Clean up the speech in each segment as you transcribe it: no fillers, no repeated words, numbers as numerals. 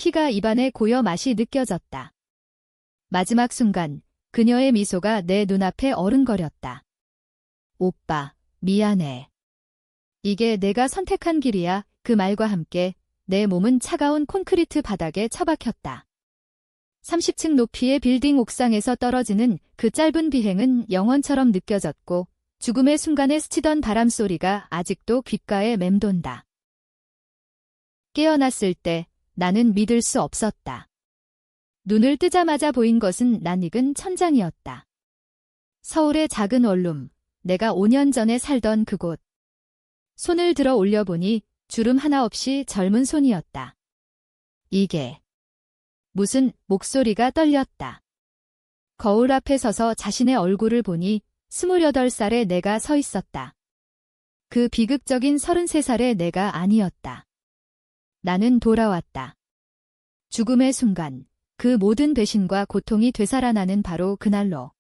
피가 입안에 고여 맛이 느껴졌다. 마지막 순간 그녀의 미소가 내 눈앞에 어른거렸다. 오빠, 미안해. 이게 내가 선택한 길이야. 그 말과 함께 내 몸은 차가운 콘크리트 바닥에 처박혔다. 30층 높이의 빌딩 옥상에서 떨어지는 그 짧은 비행은 영원처럼 느껴졌고 죽음의 순간에 스치던 바람 소리가 아직도 귓가에 맴돈다. 깨어났을 때 나는 믿을 수 없었다. 눈을 뜨자마자 보인 것은 낯익은 천장이었다. 서울의 작은 원룸, 내가 5년 전에 살던 그곳. 손을 들어 올려보니 주름 하나 없이 젊은 손이었다. 이게 무슨 목소리가 떨렸다. 거울 앞에 서서 자신의 얼굴을 보니 28살의 내가 서 있었다. 그 비극적인 33살의 내가 아니었다. 나는 돌아왔다. 죽음의 순간, 그 모든 배신과 고통이 되살아나는 바로 그날로.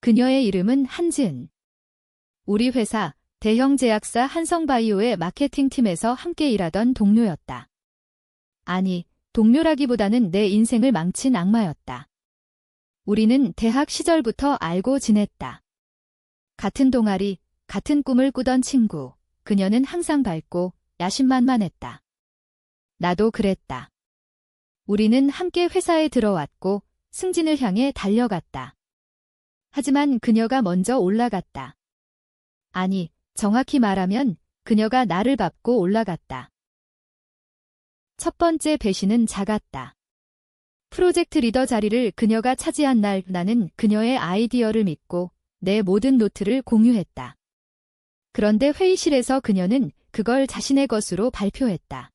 그녀의 이름은 한지은. 우리 회사 대형 제약사 한성바이오의 마케팅팀에서 함께 일하던 동료였다. 아니, 동료라기보다는 내 인생을 망친 악마였다. 우리는 대학 시절부터 알고 지냈다. 같은 동아리, 같은 꿈을 꾸던 친구, 그녀는 항상 밝고 야심만만했다. 나도 그랬다. 우리는 함께 회사에 들어왔고 승진을 향해 달려갔다. 하지만 그녀가 먼저 올라갔다. 아니, 정확히 말하면 그녀가 나를 밟고 올라갔다. 첫 번째 배신은 작았다. 프로젝트 리더 자리를 그녀가 차지한 날 나는 그녀의 아이디어를 믿고 내 모든 노트를 공유했다. 그런데 회의실에서 그녀는 그걸 자신의 것으로 발표했다.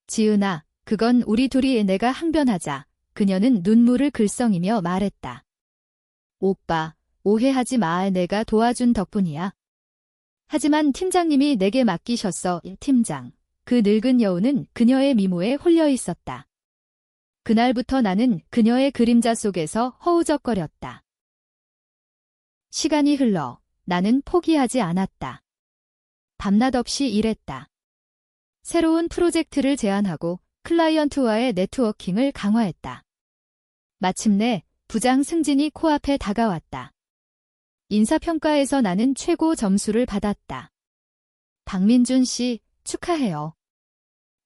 지은아, 그건 우리 둘이 내가 항변하자. 그녀는 눈물을 글썽이며 말했다. 오빠, 오해하지 마. 내가 도와준 덕분이야. 하지만 팀장님이 내게 맡기셨어. 팀장. 그 늙은 여우는 그녀의 미모에 홀려 있었다. 그날부터 나는 그녀의 그림자 속에서 허우적거렸다. 시간이 흘러 나는 포기하지 않았다. 밤낮 없이 일했다. 새로운 프로젝트를 제안하고 클라이언트와의 네트워킹을 강화했다. 마침내 부장 승진이 코앞에 다가왔다. 인사평가에서 나는 최고 점수를 받았다. 박민준 씨, 축하해요.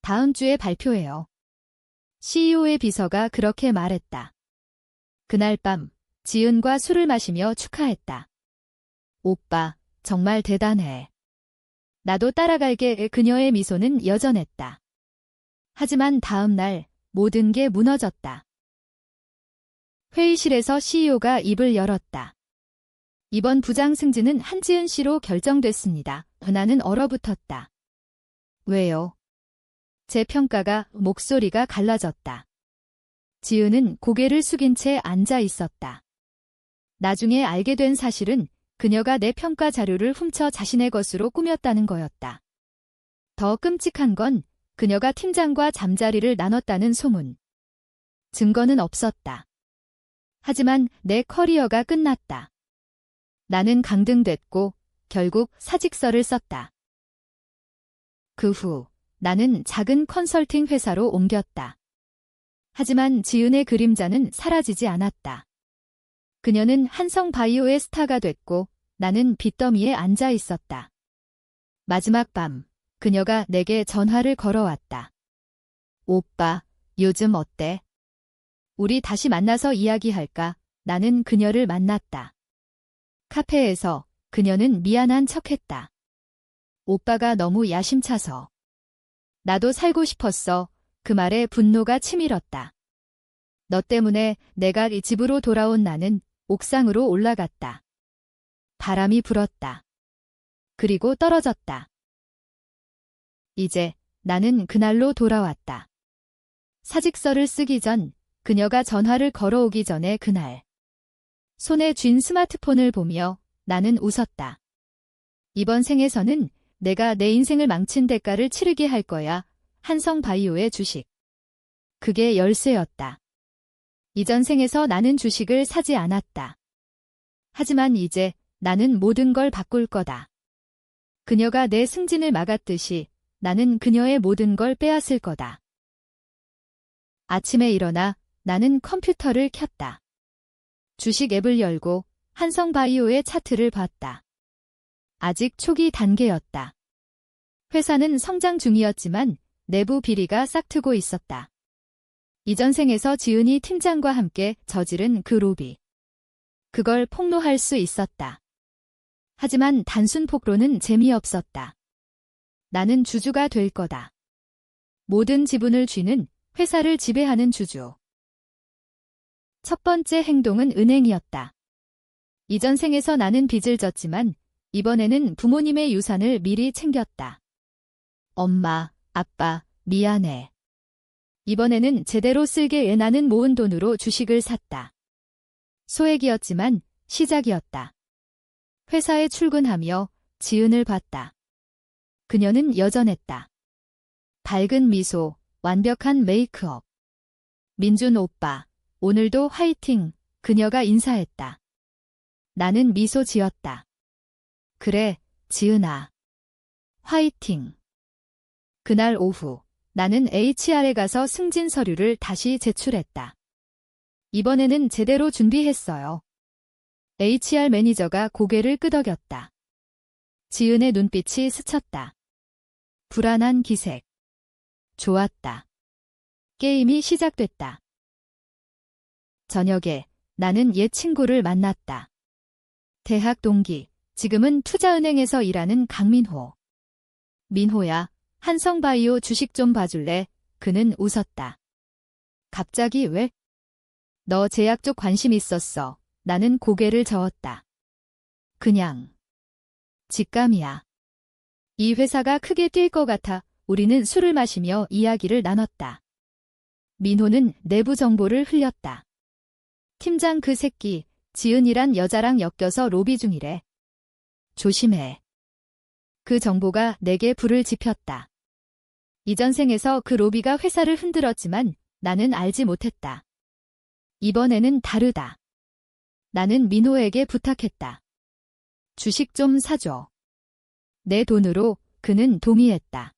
다음 주에 발표해요. CEO의 비서가 그렇게 말했다. 그날 밤 지은과 술을 마시며 축하했다. 오빠, 정말 대단해. 나도 따라갈게. 그녀의 미소는 여전했다. 하지만 다음 날 모든 게 무너졌다. 회의실에서 CEO가 입을 열었다. 이번 부장 승진은 한지은 씨로 결정됐습니다. 나는 얼어붙었다. 왜요? 제 평가가 목소리가 갈라졌다. 지은은 고개를 숙인 채 앉아 있었다. 나중에 알게 된 사실은 그녀가 내 평가 자료를 훔쳐 자신의 것으로 꾸몄다는 거였다. 더 끔찍한 건 그녀가 팀장과 잠자리를 나눴다는 소문. 증거는 없었다. 하지만 내 커리어가 끝났다. 나는 강등됐고 결국 사직서를 썼다. 그 후 나는 작은 컨설팅 회사로 옮겼다. 하지만 지은의 그림자는 사라지지 않았다. 그녀는 한성바이오의 스타가 됐고 나는 빚더미에 앉아 있었다. 마지막 밤 그녀가 내게 전화를 걸어왔다. 오빠, 요즘 어때? 우리 다시 만나서 이야기할까? 나는 그녀를 만났다. 카페에서 그녀는 미안한 척했다. 오빠가 너무 야심차서. 나도 살고 싶었어. 그 말에 분노가 치밀었다. 너 때문에 내가 이 집으로 돌아온 나는 옥상으로 올라갔다. 바람이 불었다. 그리고 떨어졌다. 이제 나는 그날로 돌아왔다. 사직서를 쓰기 전 그녀가 전화를 걸어오기 전에 그날. 손에 쥔 스마트폰을 보며 나는 웃었다. 이번 생에서는 내가 내 인생을 망친 대가를 치르게 할 거야. 한성바이오의 주식. 그게 열쇠였다. 이전 생에서 나는 주식을 사지 않았다. 하지만 이제 나는 모든 걸 바꿀 거다. 그녀가 내 승진을 막았듯이 나는 그녀의 모든 걸 빼앗을 거다. 아침에 일어나 나는 컴퓨터를 켰다. 주식 앱을 열고 한성바이오의 차트를 봤다. 아직 초기 단계였다. 회사는 성장 중이었지만 내부 비리가 싹트고 있었다. 이전 생에서 지은이 팀장과 함께 저지른 그 로비. 그걸 폭로할 수 있었다. 하지만 단순 폭로는 재미없었다. 나는 주주가 될 거다. 모든 지분을 쥐는 회사를 지배하는 주주. 첫 번째 행동은 은행이었다. 이전 생에서 나는 빚을 졌지만 이번에는 부모님의 유산을 미리 챙겼다. 엄마, 아빠, 미안해. 이번에는 제대로 쓸게 나는 모은 돈으로 주식을 샀다. 소액이었지만 시작이었다. 회사에 출근하며 지은을 봤다. 그녀는 여전했다. 밝은 미소, 완벽한 메이크업. 민준 오빠, 오늘도 화이팅, 그녀가 인사했다. 나는 미소 지었다. 그래, 지은아. 화이팅. 그날 오후, 나는 HR에 가서 승진 서류를 다시 제출했다. 이번에는 제대로 준비했어요. HR 매니저가 고개를 끄덕였다. 지은의 눈빛이 스쳤다. 불안한 기색. 좋았다. 게임이 시작됐다. 저녁에 나는 옛 친구를 만났다. 대학 동기, 지금은 투자은행에서 일하는 강민호. 민호야, 한성바이오 주식 좀 봐줄래? 그는 웃었다. 갑자기 왜? 너 제약 쪽 관심 있었어. 나는 고개를 저었다. 그냥. 직감이야. 이 회사가 크게 뛸 것 같아 우리는 술을 마시며 이야기를 나눴다. 민호는 내부 정보를 흘렸다. 팀장 그 새끼, 지은이란 여자랑 엮여서 로비 중이래. 조심해. 그 정보가 내게 불을 지폈다. 이전 생에서 그 로비가 회사를 흔들었지만 나는 알지 못했다. 이번에는 다르다. 나는 민호에게 부탁했다. 주식 좀 사줘. 내 돈으로. 그는 동의했다.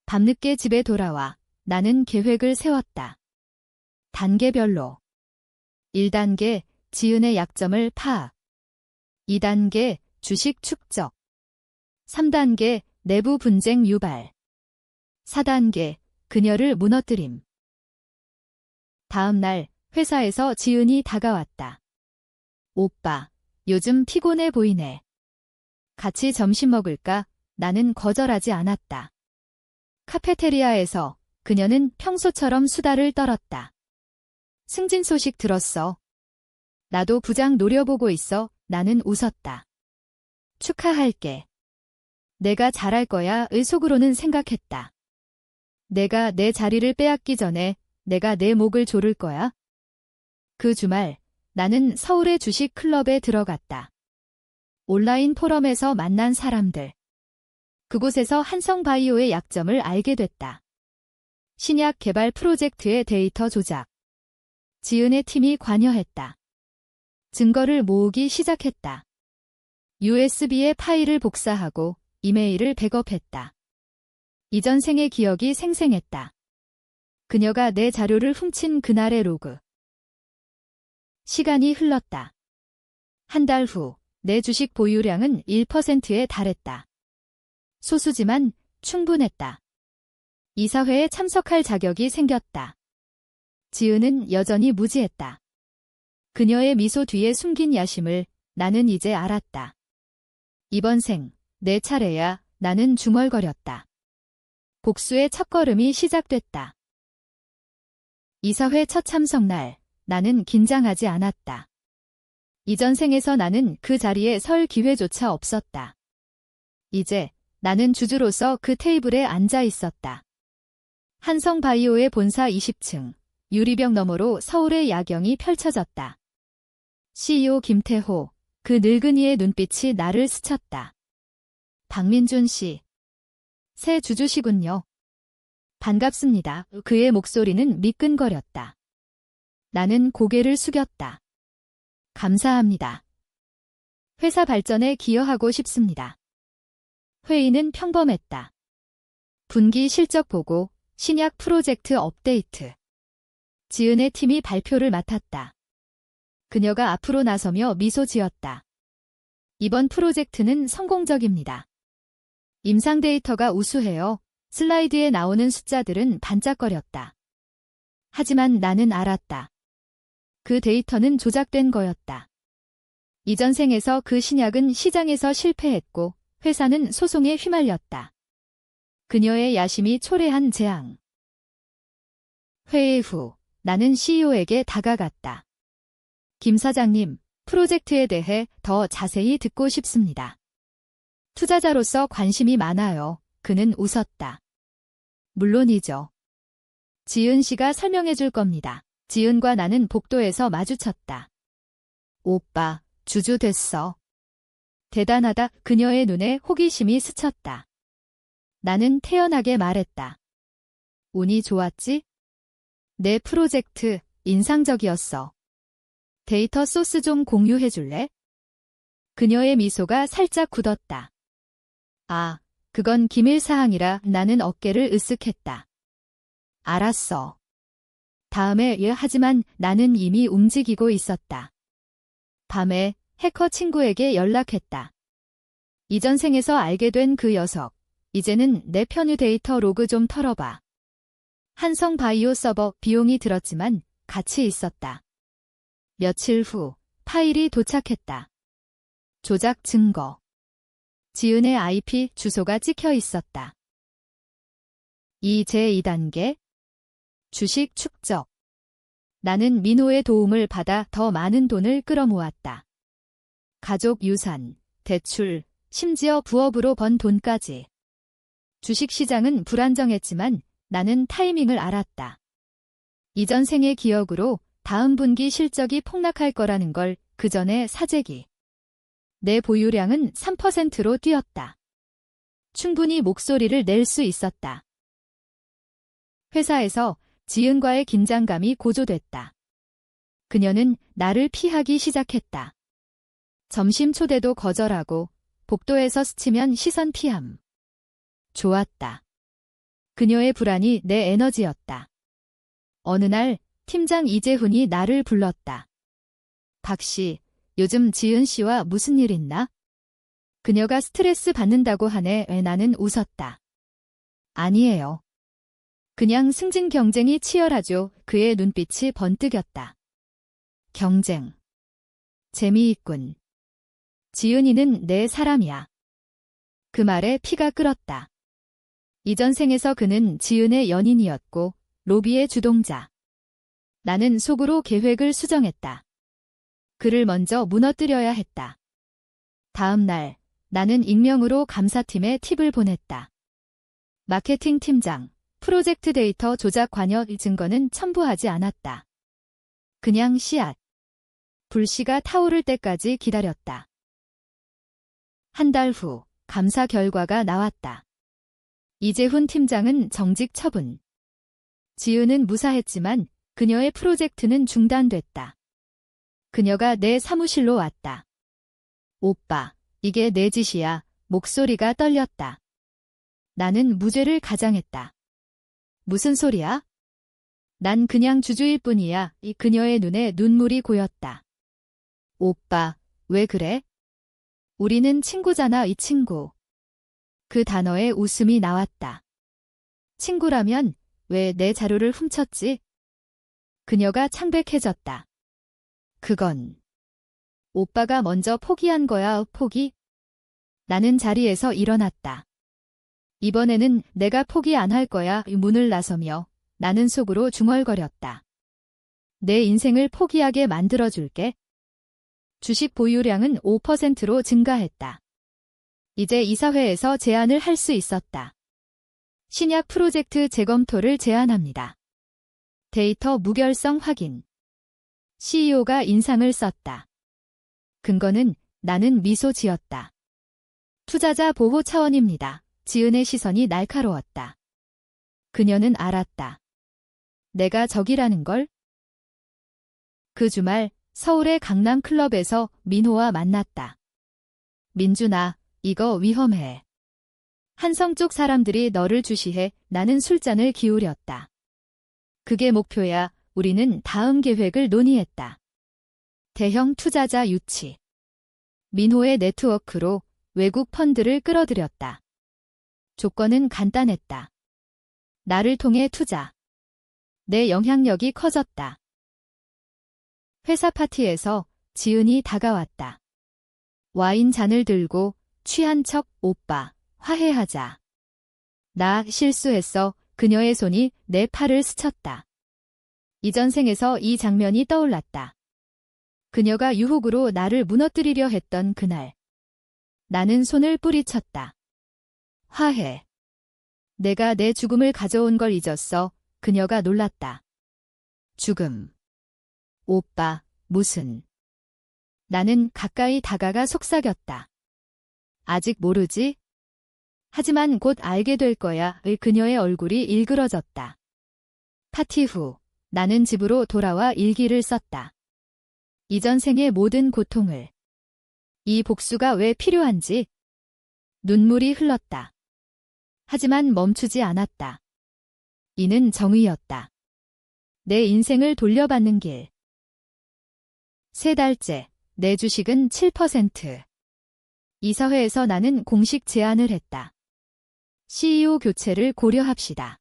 밤늦게 집에 돌아와 나는 계획을 세웠다. 단계별로. 1단계, 지은의 약점을 파악. 2단계, 주식 축적. 3단계, 내부 분쟁 유발. 4단계, 그녀를 무너뜨림. 다음 날 회사에서 지은이 다가왔다. 오빠, 요즘 피곤해 보이네. 같이 점심 먹을까? 나는 거절하지 않았다. 카페테리아에서 그녀는 평소처럼 수다를 떨었다. 승진 소식 들었어. 나도 부장 노려보고 있어. 나는 웃었다. 축하할게. 내가 잘할 거야. 의 속으로는 생각했다. 내가 내 자리를 빼앗기 전에 내가 내 목을 조를 거야. 그 주말 나는 서울의 주식 클럽에 들어갔다. 온라인 포럼에서 만난 사람들. 그곳에서 한성바이오의 약점을 알게 됐다. 신약 개발 프로젝트의 데이터 조작. 지은의 팀이 관여했다. 증거를 모으기 시작했다. USB에 파일을 복사하고 이메일을 백업했다. 이전 생의 기억이 생생했다. 그녀가 내 자료를 훔친 그날의 로그. 시간이 흘렀다. 한 달 후, 내 주식 보유량은 1%에 달했다. 소수지만 충분했다. 이사회에 참석할 자격이 생겼다. 지은은 여전히 무지했다. 그녀의 미소 뒤에 숨긴 야심을 나는 이제 알았다. 이번 생, 내 차례야. 나는 중얼거렸다. 복수의 첫걸음이 시작됐다. 이사회 첫 참석날, 나는 긴장하지 않았다. 이전 생에서 나는 그 자리에 설 기회조차 없었다. 이제 나는 주주로서 그 테이블에 앉아 있었다. 한성바이오의 본사 20층, 유리벽 너머로 서울의 야경이 펼쳐졌다. CEO 김태호, 그 늙은이의 눈빛이 나를 스쳤다. 박민준 씨. 새 주주시군요. 반갑습니다. 그의 목소리는 미끈거렸다. 나는 고개를 숙였다. 감사합니다. 회사 발전에 기여하고 싶습니다. 회의는 평범했다. 분기 실적 보고, 신약 프로젝트 업데이트. 지은의 팀이 발표를 맡았다. 그녀가 앞으로 나서며 미소 지었다. 이번 프로젝트는 성공적입니다. 임상 데이터가 우수해요. 슬라이드에 나오는 숫자들은 반짝거렸다. 하지만 나는 알았다. 그 데이터는 조작된 거였다. 이전 생에서 그 신약은 시장에서 실패했고 회사는 소송에 휘말렸다. 그녀의 야심이 초래한 재앙. 회의 후 나는 CEO에게 다가갔다. 김 사장님, 프로젝트에 대해 더 자세히 듣고 싶습니다. 투자자로서 관심이 많아요. 그는 웃었다. 물론이죠. 지은 씨가 설명해 줄 겁니다. 지은과 나는 복도에서 마주쳤다. 오빠, 주주됐어. 대단하다. 그녀의 눈에 호기심이 스쳤다. 나는 태연하게 말했다. 운이 좋았지? 내 프로젝트 인상적이었어. 데이터 소스 좀 공유해 줄래? 그녀의 미소가 살짝 굳었다. 아, 그건 기밀사항이라. 나는 어깨를 으쓱했다. 알았어. 다음에 하지만 나는 이미 움직이고 있었다. 밤에 해커 친구에게 연락했다. 이전 생에서 알게 된 그 녀석. 이제는 내 편유 데이터 로그 좀 털어봐. 한성 바이오 서버 비용이 들었지만 가치 있었다. 며칠 후 파일이 도착했다. 조작 증거. 지은의 IP 주소가 찍혀 있었다. 이 제2단계 주식 축적. 나는 민호의 도움을 받아 더 많은 돈을 끌어모았다. 가족 유산, 대출, 심지어 부업으로 번 돈까지. 주식시장은 불안정했지만 나는 타이밍을 알았다. 이전 생의 기억으로 다음 분기 실적이 폭락할 거라는 걸 그 전에 사재기. 내 보유량은 3%로 뛰었다. 충분히 목소리를 낼 수 있었다. 회사에서 지은과의 긴장감이 고조됐다. 그녀는 나를 피하기 시작했다. 점심 초대도 거절하고 복도에서 스치면 시선 피함. 좋았다. 그녀의 불안이 내 에너지였다. 어느 날 팀장 이재훈이 나를 불렀다. 박 씨, 요즘 지은 씨와 무슨 일 있나? 그녀가 스트레스 받는다고 하네. 나는 웃었다. 아니에요. 그냥 승진 경쟁이 치열하죠. 그의 눈빛이 번뜩였다. 경쟁. 재미있군. 지은이는 내 사람이야. 그 말에 피가 끓었다. 이전 생에서 그는 지은의 연인이었고 로비의 주동자. 나는 속으로 계획을 수정했다. 그를 먼저 무너뜨려야 했다. 다음 날 나는 익명으로 감사팀에 팁을 보냈다. 마케팅 팀장. 프로젝트 데이터 조작 관여 증거는 첨부하지 않았다. 그냥 씨앗. 불씨가 타오를 때까지 기다렸다. 한 달 후 감사 결과가 나왔다. 이재훈 팀장은 정직 처분. 지은은 무사했지만 그녀의 프로젝트는 중단됐다. 그녀가 내 사무실로 왔다. 오빠, 이게 내 짓이야. 목소리가 떨렸다. 나는 무죄를 가장했다. 무슨 소리야? 난 그냥 주주일 뿐이야. 그녀의 눈에 눈물이 고였다. 오빠, 왜 그래? 우리는 친구잖아. 이 친구. 그 단어에 웃음이 나왔다. 친구라면 왜 내 자료를 훔쳤지? 그녀가 창백해졌다. 그건 오빠가 먼저 포기한 거야. 포기? 나는 자리에서 일어났다. 이번에는 내가 포기 안 할 거야. 문을 나서며 나는 속으로 중얼거렸다. 내 인생을 포기하게 만들어줄게. 주식 보유량은 5%로 증가했다. 이제 이사회에서 제안을 할 수 있었다. 신약 프로젝트 재검토를 제안합니다. 데이터 무결성 확인. CEO가 인상을 썼다. 근거는 나는 미소 지었다. 투자자 보호 차원입니다. 지은의 시선이 날카로웠다. 그녀는 알았다. 내가 적이라는 걸? 그 주말 서울의 강남 클럽에서 민호와 만났다. 민준아, 이거 위험해. 한성 쪽 사람들이 너를 주시해. 나는 술잔을 기울였다. 그게 목표야. 우리는 다음 계획을 논의했다. 대형 투자자 유치. 민호의 네트워크로 외국 펀드를 끌어들였다. 조건은 간단했다. 나를 통해 투자. 내 영향력이 커졌다. 회사 파티에서 지은이 다가왔다. 와인 잔을 들고 취한 척 오빠, 화해하자. 나 실수했어. 그녀의 손이 내 팔을 스쳤다. 이전 생에서 이 장면이 떠올랐다. 그녀가 유혹으로 나를 무너뜨리려 했던 그날. 나는 손을 뿌리쳤다. 화해. 내가 내 죽음을 가져온 걸 잊었어. 그녀가 놀랐다. 죽음. 오빠, 무슨. 나는 가까이 다가가 속삭였다. 아직 모르지? 하지만 곧 알게 될 거야. 그녀의 얼굴이 일그러졌다. 파티 후, 나는 집으로 돌아와 일기를 썼다. 이전 생의 모든 고통을. 이 복수가 왜 필요한지. 눈물이 흘렀다. 하지만 멈추지 않았다. 이는 정의였다. 내 인생을 돌려받는 길. 3달째, 내 주식은 7%. 이사회에서 나는 공식 제안을 했다. CEO 교체를 고려합시다.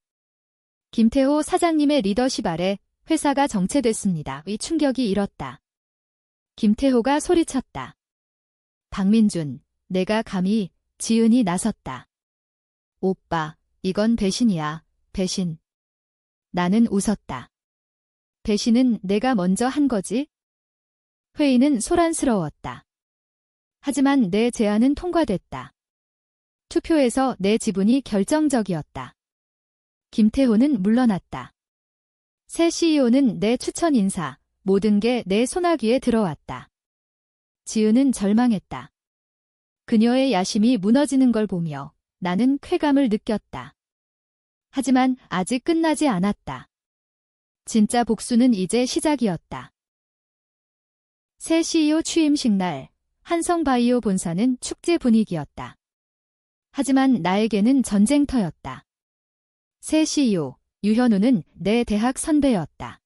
김태호 사장님의 리더십 아래 회사가 정체됐습니다. 이 충격이 일었다. 김태호가 소리쳤다. 박민준, 내가 감히. 지은이 나섰다. 오빠, 이건 배신이야, 배신. 나는 웃었다. 배신은 내가 먼저 한 거지? 회의는 소란스러웠다. 하지만 내 제안은 통과됐다. 투표에서 내 지분이 결정적이었다. 김태호는 물러났다. 새 CEO는 내 추천 인사, 모든 게 내 손아귀에 들어왔다. 지은은 절망했다. 그녀의 야심이 무너지는 걸 보며 나는 쾌감을 느꼈다. 하지만 아직 끝나지 않았다. 진짜 복수는 이제 시작이었다. 새 CEO 취임식 날, 한성바이오 본사는 축제 분위기였다. 하지만 나에게는 전쟁터였다. 새 CEO, 유현우는 내 대학 선배였다.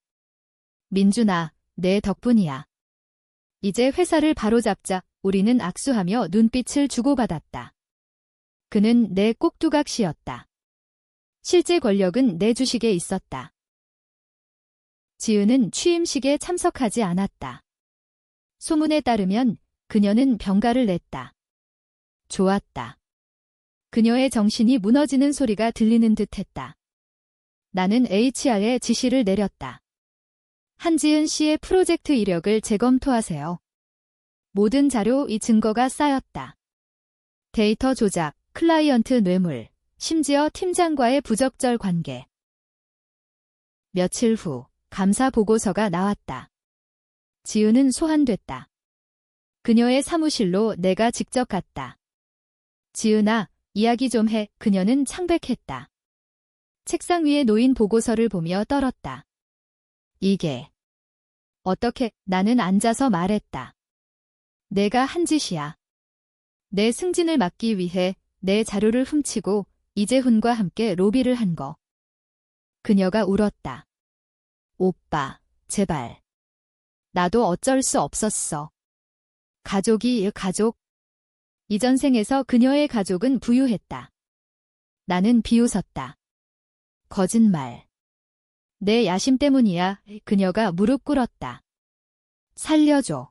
민준아, 내 덕분이야. 이제 회사를 바로잡자. 우리는 악수하며 눈빛을 주고받았다. 그는 내 꼭두각시였다. 실제 권력은 내 주식에 있었다. 지은은 취임식에 참석하지 않았다. 소문에 따르면 그녀는 병가를 냈다. 좋았다. 그녀의 정신이 무너지는 소리가 들리는 듯했다. 나는 HR에 지시를 내렸다. 한지은 씨의 프로젝트 이력을 재검토하세요. 모든 자료 이 증거가 쌓였다. 데이터 조작, 클라이언트 뇌물, 심지어 팀장과의 부적절 관계. 며칠 후 감사 보고서가 나왔다. 지은은 소환됐다. 그녀의 사무실로 내가 직접 갔다. 지은아, 이야기 좀 해. 그녀는 창백했다. 책상 위에 놓인 보고서를 보며 떨었다. 이게. 어떻게. 나는 앉아서 말했다. 내가 한 짓이야. 내 승진을 막기 위해 내 자료를 훔치고 이재훈과 함께 로비를 한 거. 그녀가 울었다. 오빠, 제발. 나도 어쩔 수 없었어. 가족. 이전 생에서 그녀의 가족은 부유했다. 나는 비웃었다. 거짓말. 내 야심 때문이야. 그녀가 무릎 꿇었다. 살려줘.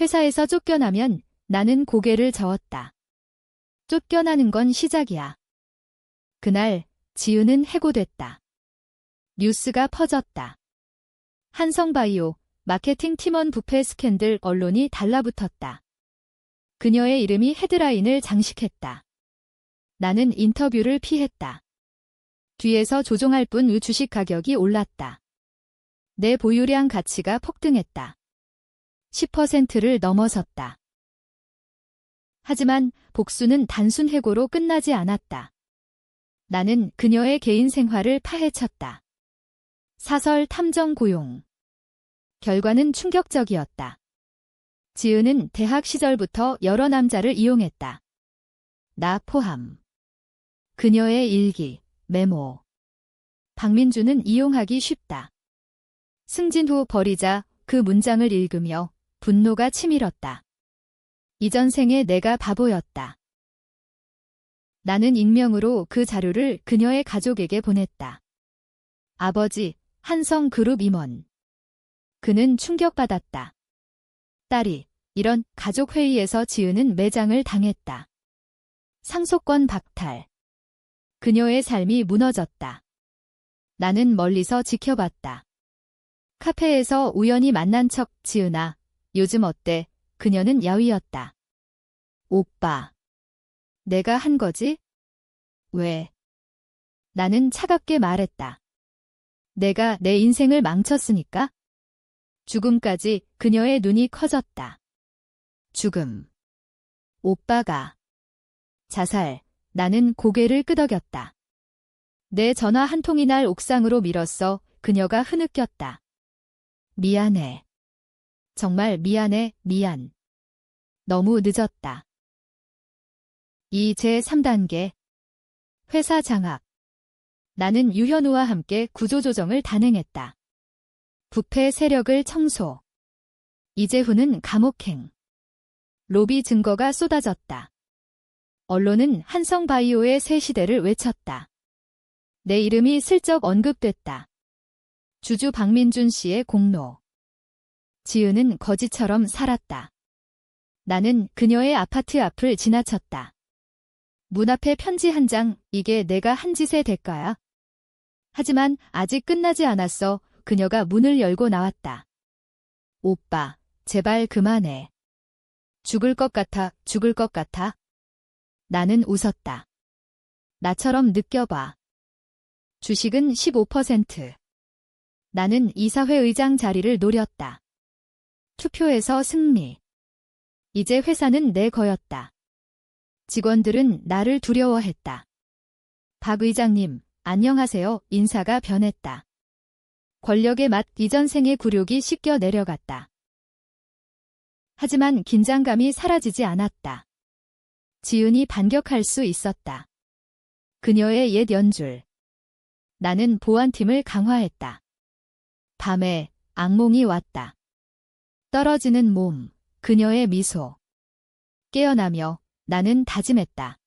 회사에서 쫓겨나면 나는 고개를 저었다. 쫓겨나는 건 시작이야. 그날 지은은 해고됐다. 뉴스가 퍼졌다. 한성바이오, 마케팅 팀원 부패 스캔들 언론이 달라붙었다. 그녀의 이름이 헤드라인을 장식했다. 나는 인터뷰를 피했다. 뒤에서 조종할 뿐 주식 가격이 올랐다. 내 보유량 가치가 폭등했다. 10%를 넘어섰다. 하지만 복수는 단순 해고로 끝나지 않았다. 나는 그녀의 개인 생활을 파헤쳤다. 사설 탐정 고용. 결과는 충격적이었다. 지은은 대학 시절부터 여러 남자를 이용했다. 나 포함. 그녀의 일기, 메모. 박민주는 이용하기 쉽다. 승진 후 버리자 그 문장을 읽으며 분노가 치밀었다. 이전 생에 내가 바보였다. 나는 익명으로 그 자료를 그녀의 가족에게 보냈다. 아버지, 한성그룹 임원. 그는 충격받았다. 딸이 이런 가족회의에서 지은은 매장을 당했다. 상속권 박탈. 그녀의 삶이 무너졌다. 나는 멀리서 지켜봤다. 카페에서 우연히 만난 척, 지은아, 요즘 어때? 그녀는 야위었다. 오빠. 내가 한 거지? 왜? 나는 차갑게 말했다. 내가 내 인생을 망쳤으니까? 죽음까지. 그녀의 눈이 커졌다. 죽음. 오빠가. 자살. 나는 고개를 끄덕였다. 내 전화 한 통이 날 옥상으로 밀었어. 그녀가 흐느꼈다. 미안해. 정말 미안해, 미안. 너무 늦었다. 이 제3단계. 회사 장악. 나는 유현우와 함께 구조조정을 단행했다. 부패 세력을 청소. 이재훈은 감옥행. 로비 증거가 쏟아졌다. 언론은 한성바이오의 새 시대를 외쳤다. 내 이름이 슬쩍 언급됐다. 주주 박민준 씨의 공로. 지은은 거지처럼 살았다. 나는 그녀의 아파트 앞을 지나쳤다. 문 앞에 편지 한 장, 이게 내가 한 짓의 대가야. 하지만 아직 끝나지 않았어. 그녀가 문을 열고 나왔다. 오빠, 제발 그만해. 죽을 것 같아, 죽을 것 같아. 나는 웃었다. 나처럼 느껴봐. 주식은 15%. 나는 이사회 의장 자리를 노렸다. 투표에서 승리. 이제 회사는 내 거였다. 직원들은 나를 두려워했다. 박 의장님, 안녕하세요. 인사가 변했다. 권력의 맛, 이전 생의 굴욕이 씻겨 내려갔다. 하지만 긴장감이 사라지지 않았다. 지은이 반격할 수 있었다. 그녀의 옛 연줄. 나는 보안팀을 강화했다. 밤에 악몽이 왔다. 떨어지는 몸, 그녀의 미소. 깨어나며 나는 다짐했다.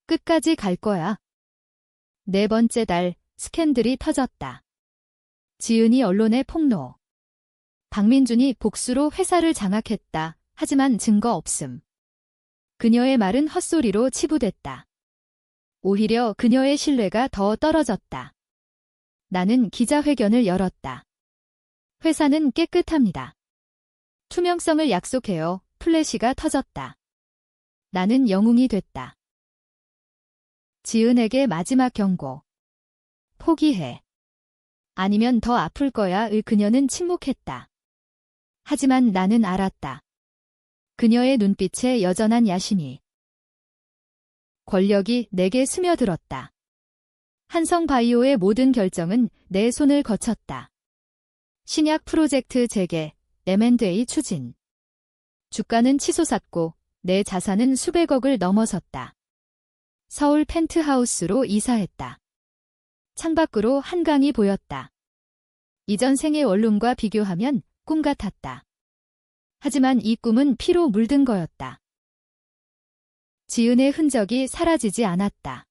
끝까지 갈 거야. 네 번째 달, 스캔들이 터졌다. 지은이 언론에 폭로. 박민준이 복수로 회사를 장악했다. 하지만 증거 없음. 그녀의 말은 헛소리로 치부됐다. 오히려 그녀의 신뢰가 더 떨어졌다. 나는 기자회견을 열었다. 회사는 깨끗합니다. 투명성을 약속해요. 플래시가 터졌다. 나는 영웅이 됐다. 지은에게 마지막 경고. 포기해. 아니면 더 아플 거야. 그녀는 침묵했다. 하지만 나는 알았다. 그녀의 눈빛에 여전한 야심이. 권력이 내게 스며들었다. 한성바이오의 모든 결정은 내 손을 거쳤다. 신약 프로젝트 재개, M&A 추진. 주가는 치솟았고 내 자산은 수백억을 넘어섰다. 서울 펜트하우스로 이사했다. 창밖으로 한강이 보였다. 이전 생의 원룸과 비교하면 꿈 같았다. 하지만 이 꿈은 피로 물든 거였다. 지은의 흔적이 사라지지 않았다.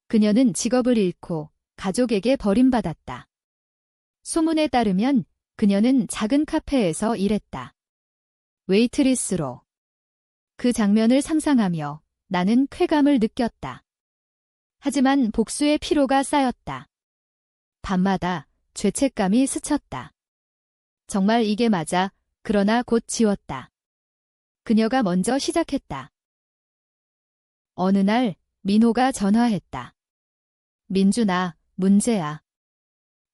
그녀는 직업을 잃고 가족에게 버림받았다. 소문에 따르면 그녀는 작은 카페에서 일했다. 웨이트리스로. 그 장면을 상상하며 나는 쾌감을 느꼈다. 하지만 복수의 피로가 쌓였다. 밤마다 죄책감이 스쳤다. 정말 이게 맞아. 그러나 곧 지웠다. 그녀가 먼저 시작했다. 어느 날 민호가 전화했다. 민준아, 문제야.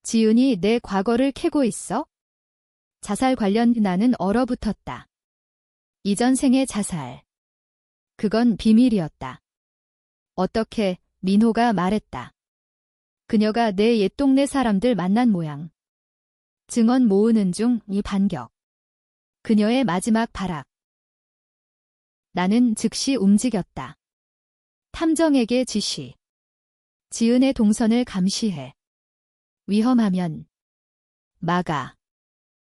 지은이 내 과거를 캐고 있어? 자살 관련. 나는 얼어붙었다. 이전 생의 자살. 그건 비밀이었다. 어떻게? 민호가 말했다. 그녀가 내 옛 동네 사람들 만난 모양. 증언 모으는 중. 이 반격. 그녀의 마지막 발악. 나는 즉시 움직였다. 탐정에게 지시. 지은의 동선을 감시해. 위험하면 마가.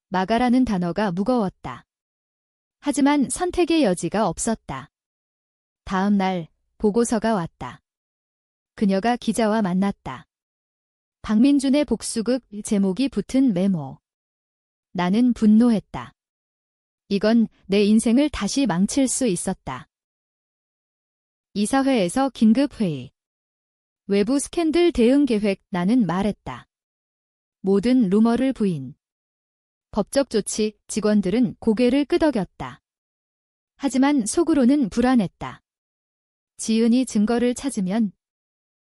마가라는 단어가 무거웠다. 하지만 선택의 여지가 없었다. 다음 날 보고서가 왔다. 그녀가 기자와 만났다. 박민준의 복수극 제목이 붙은 메모. 나는 분노했다. 이건 내 인생을 다시 망칠 수 있었다. 이사회에서 긴급회의. 외부 스캔들 대응 계획. 나는 말했다. 모든 루머를 부인. 법적 조치. 직원들은 고개를 끄덕였다. 하지만 속으로는 불안했다. 지은이 증거를 찾으면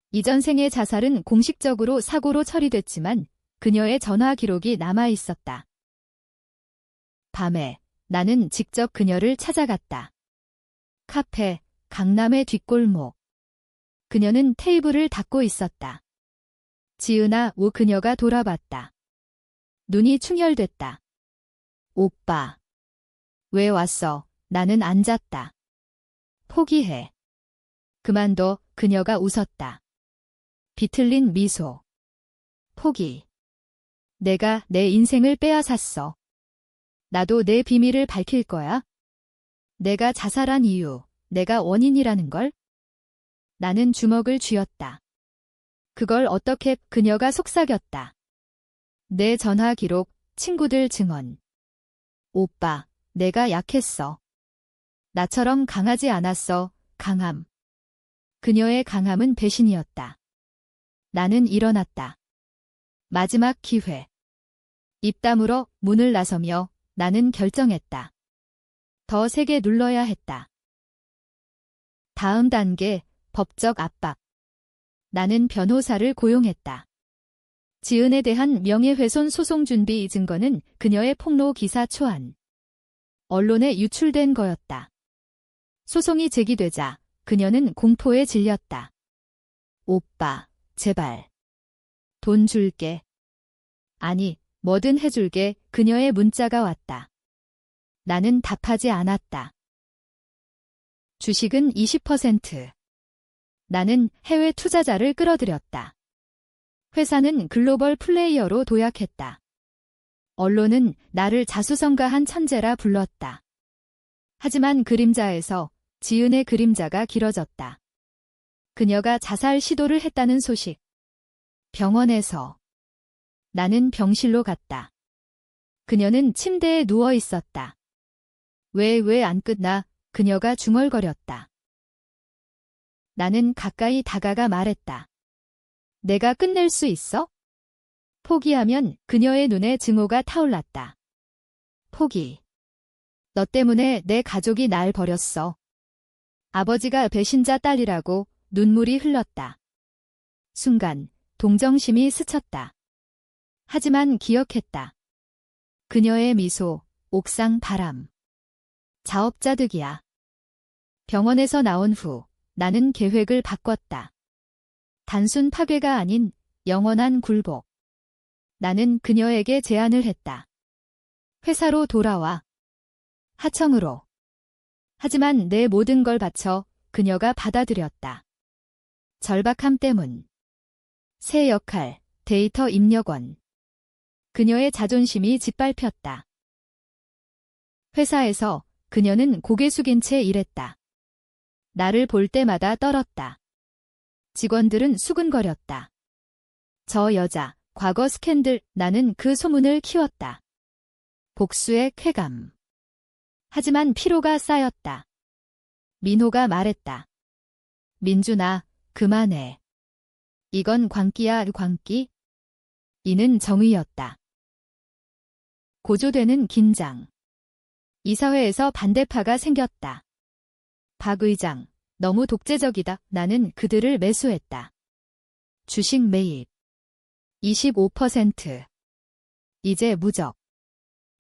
이전 생의 자살은 공식적으로 사고로 처리됐지만 그녀의 전화 기록이 남아 있었다. 밤에 나는 직접 그녀를 찾아갔다. 카페, 강남의 뒷골목. 그녀는 테이블을 닫고 있었다. 지은아, 그녀가 돌아봤다. 눈이 충혈됐다. 오빠. 왜 왔어? 나는 앉았다. 포기해. 그만둬. 그녀가 웃었다. 비틀린 미소. 포기. 내가 내 인생을 빼앗았어. 나도 내 비밀을 밝힐 거야. 내가 자살한 이유, 내가 원인이라는 걸. 나는 주먹을 쥐었다. 그걸 어떻게? 그녀가 속삭였다. 내 전화 기록, 친구들 증언. 오빠, 내가 약했어. 나처럼 강하지 않았어. 강함. 그녀의 강함은 배신이었다. 나는 일어났다. 마지막 기회. 입 다물어 문을 나서며 나는 결정했다. 더 세게 눌러야 했다. 다음 단계, 법적 압박. 나는 변호사를 고용했다. 지은에 대한 명예훼손 소송 준비 증거는 그녀의 폭로 기사 초안. 언론에 유출된 거였다. 소송이 제기되자 그녀는 공포에 질렸다. 오빠, 제발. 돈 줄게. 아니, 뭐든 해줄게. 그녀의 문자가 왔다. 나는 답하지 않았다. 주식은 20%. 나는 해외 투자자를 끌어들였다. 회사는 글로벌 플레이어로 도약했다. 언론은 나를 자수성가한 천재라 불렀다. 하지만 그림자에서 지은의 그림자가 길어졌다. 그녀가 자살 시도를 했다는 소식. 병원에서. 나는 병실로 갔다. 그녀는 침대에 누워 있었다. 왜 안 끝나? 그녀가 중얼거렸다. 나는 가까이 다가가 말했다. 내가 끝낼 수 있어? 포기하면 그녀의 눈에 증오가 타올랐다. 포기. 너 때문에 내 가족이 날 버렸어. 아버지가 배신자 딸이라고. 눈물이 흘렀다. 순간 동정심이 스쳤다. 하지만 기억했다. 그녀의 미소, 옥상 바람. 자업자득이야. 병원에서 나온 후 나는 계획을 바꿨다. 단순 파괴가 아닌 영원한 굴복. 나는 그녀에게 제안을 했다. 회사로 돌아와. 하청으로. 하지만 내 모든 걸 바쳐 그녀가 받아들였다. 절박함 때문. 새 역할, 데이터 입력원. 그녀의 자존심이 짓밟혔다. 회사에서 그녀는 고개 숙인 채 일했다. 나를 볼 때마다 떨었다. 직원들은 수근거렸다. 저 여자, 과거 스캔들. 나는 그 소문을 키웠다. 복수의 쾌감. 하지만 피로가 쌓였다. 민호가 말했다. 민준아, 그만해. 이건 광기야, 광기. 이는 정의였다. 고조되는 긴장. 이사회에서 반대파가 생겼다. 박 의장, 너무 독재적이다. 나는 그들을 매수했다. 주식 매입. 25%. 이제 무적.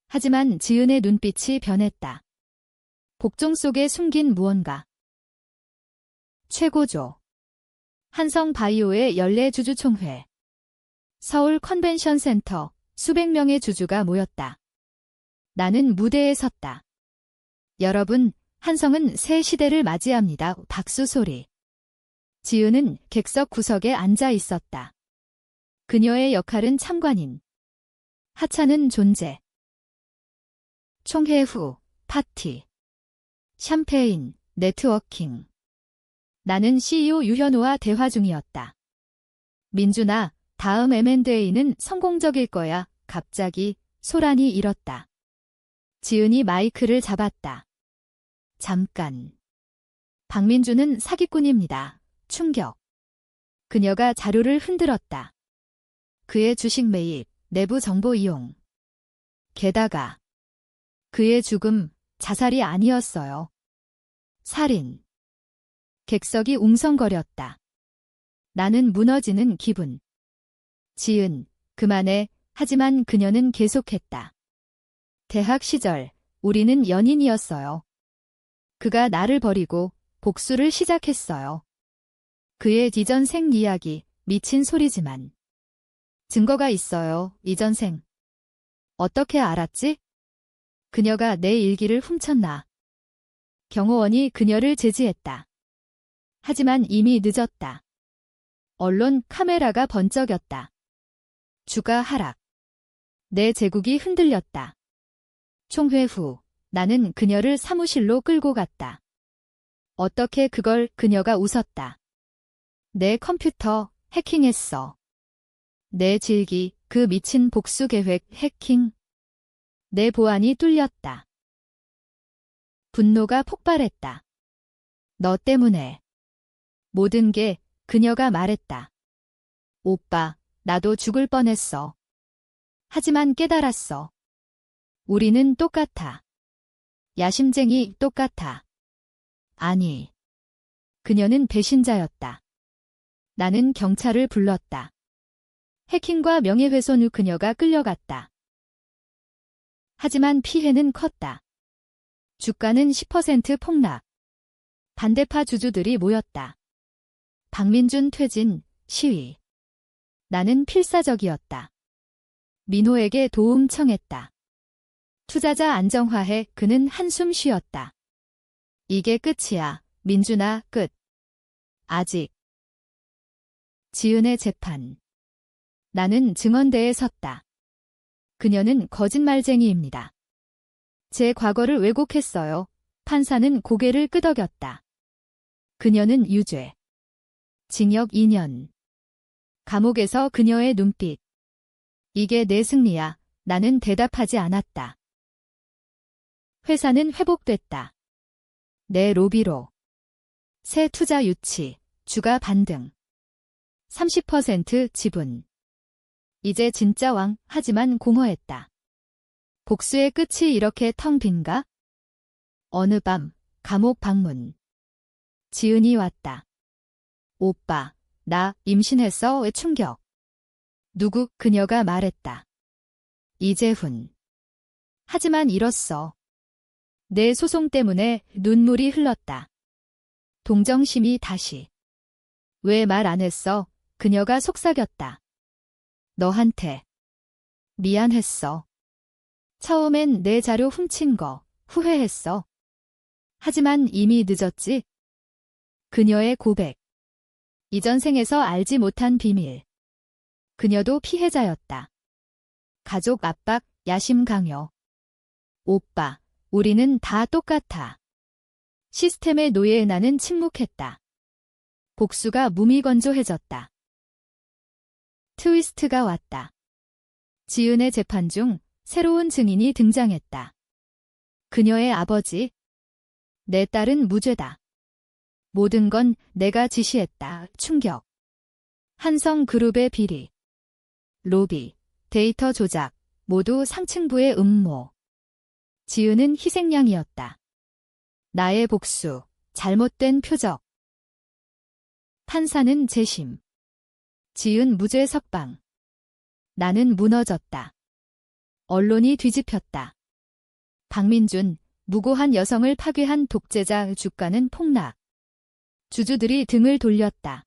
하지만 지은의 눈빛이 변했다. 복종 속에 숨긴 무언가. 최고조. 한성바이오의 연례주주총회. 서울 컨벤션 센터. 수백 명의 주주가 모였다. 나는 무대에 섰다. 여러분, 한성은 새 시대를 맞이합니다. 박수 소리. 지은은 객석 구석에 앉아 있었다. 그녀의 역할은 참관인. 하찮은 존재. 총회 후, 파티. 샴페인, 네트워킹. 나는 CEO 유현우와 대화 중이었다. 민준아, 다음 M&A는 성공적일 거야. 갑자기 소란이 일었다. 지은이 마이크를 잡았다. 잠깐. 박민준은 사기꾼입니다. 충격. 그녀가 자료를 흔들었다. 그의 주식 매입, 내부 정보 이용. 게다가 그의 죽음, 자살이 아니었어요. 살인. 객석이 웅성거렸다. 나는 무너지는 기분. 지은, 그만해. 하지만 그녀는 계속했다. 대학 시절, 우리는 연인이었어요. 그가 나를 버리고 복수를 시작했어요. 그의 이전생 이야기, 미친 소리지만. 증거가 있어요, 이전생. 어떻게 알았지? 그녀가 내 일기를 훔쳤나. 경호원이 그녀를 제지했다. 하지만 이미 늦었다. 언론 카메라가 번쩍였다. 주가 하락. 내 제국이 흔들렸다. 총회 후, 나는 그녀를 사무실로 끌고 갔다. 어떻게 그걸 그녀가 웃었다. 내 컴퓨터 해킹했어. 내 질기, 그 미친 복수 계획 해킹. 내 보안이 뚫렸다. 분노가 폭발했다. 너 때문에. 모든 게 그녀가 말했다. 오빠, 나도 죽을 뻔했어. 하지만 깨달았어. 우리는 똑같아. 야심쟁이 똑같아. 아니. 그녀는 배신자였다. 나는 경찰을 불렀다. 해킹과 명예훼손 후 그녀가 끌려갔다. 하지만 피해는 컸다. 주가는 10% 폭락. 반대파 주주들이 모였다. 박민준 퇴진, 시위. 나는 필사적이었다. 민호에게 도움 청했다. 투자자 안정화해. 그는 한숨 쉬었다. 이게 끝이야, 민준아, 끝. 아직. 지은의 재판. 나는 증언대에 섰다. 그녀는 거짓말쟁이입니다. 제 과거를 왜곡했어요. 판사는 고개를 끄덕였다. 그녀는 유죄. 징역 2년. 감옥에서 그녀의 눈빛. 이게 내 승리야. 나는 대답하지 않았다. 회사는 회복됐다. 내 로비로. 새 투자 유치, 주가 반등. 30% 지분. 이제 진짜 왕, 하지만 공허했다. 복수의 끝이 이렇게 텅 빈가? 어느 밤, 감옥 방문. 지은이 왔다. 오빠, 나 임신했어. 왜 충격? 누구? 그녀가 말했다. 이재훈. 하지만 잃었어. 내 소송 때문에 눈물이 흘렀다. 동정심이 다시. 왜 말 안 했어? 그녀가 속삭였다. 너한테. 미안했어. 처음엔 내 자료 훔친 거 후회했어. 하지만 이미 늦었지. 그녀의 고백. 이전 생에서 알지 못한 비밀. 그녀도 피해자였다. 가족 압박, 야심 강요. 오빠, 우리는 다 똑같아. 시스템의 노예에 나는 침묵했다. 복수가 무미건조해졌다. 트위스트가 왔다. 지은의 재판 중 새로운 증인이 등장했다. 그녀의 아버지. 내 딸은 무죄다. 모든 건 내가 지시했다. 충격. 한성그룹의 비리. 로비, 데이터 조작, 모두 상층부의 음모. 지은은 희생양이었다. 나의 복수, 잘못된 표적. 판사는 재심. 지은 무죄 석방. 나는 무너졌다. 언론이 뒤집혔다. 박민준, 무고한 여성을 파괴한 독재자. 주가는 폭락. 주주들이 등을 돌렸다.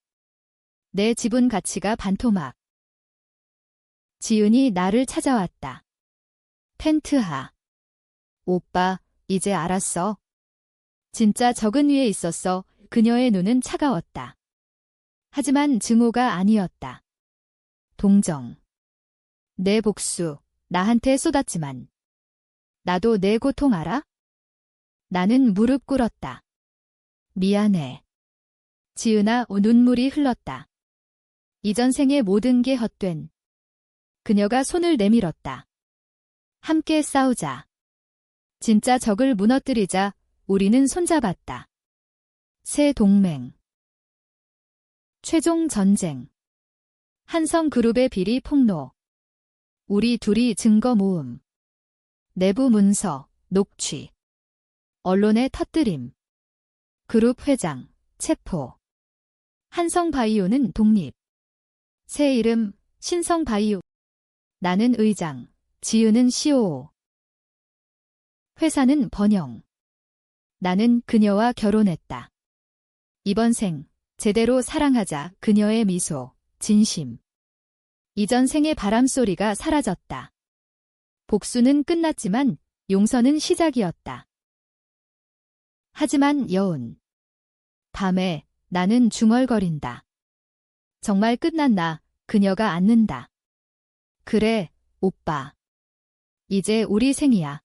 내 지분 가치가 반토막. 지은이 나를 찾아왔다. 펜트하. 오빠, 이제 알았어. 진짜 적은 위에 있었어. 그녀의 눈은 차가웠다. 하지만 증오가 아니었다. 동정. 내 복수, 나한테 쏟았지만 나도 내 고통 알아? 나는 무릎 꿇었다. 미안해. 지은아, 눈물이 흘렀다. 이전 생의 모든 게 헛된. 그녀가 손을 내밀었다. 함께 싸우자. 진짜 적을 무너뜨리자. 우리는 손잡았다. 새 동맹. 최종 전쟁. 한성그룹의 비리 폭로. 우리 둘이 증거 모음. 내부 문서, 녹취. 언론의 터뜨림. 그룹 회장, 체포. 한성바이오는 독립. 새 이름, 신성바이오. 나는 의장, 지은은 COO. 회사는 번영. 나는 그녀와 결혼했다. 이번 생, 제대로 사랑하자. 그녀의 미소, 진심. 이전 생의 바람소리가 사라졌다. 복수는 끝났지만 용서는 시작이었다. 하지만 여운. 밤에 나는 중얼거린다. 정말 끝났나? 그녀가 앉는다. 그래, 오빠. 이제 우리 생이야.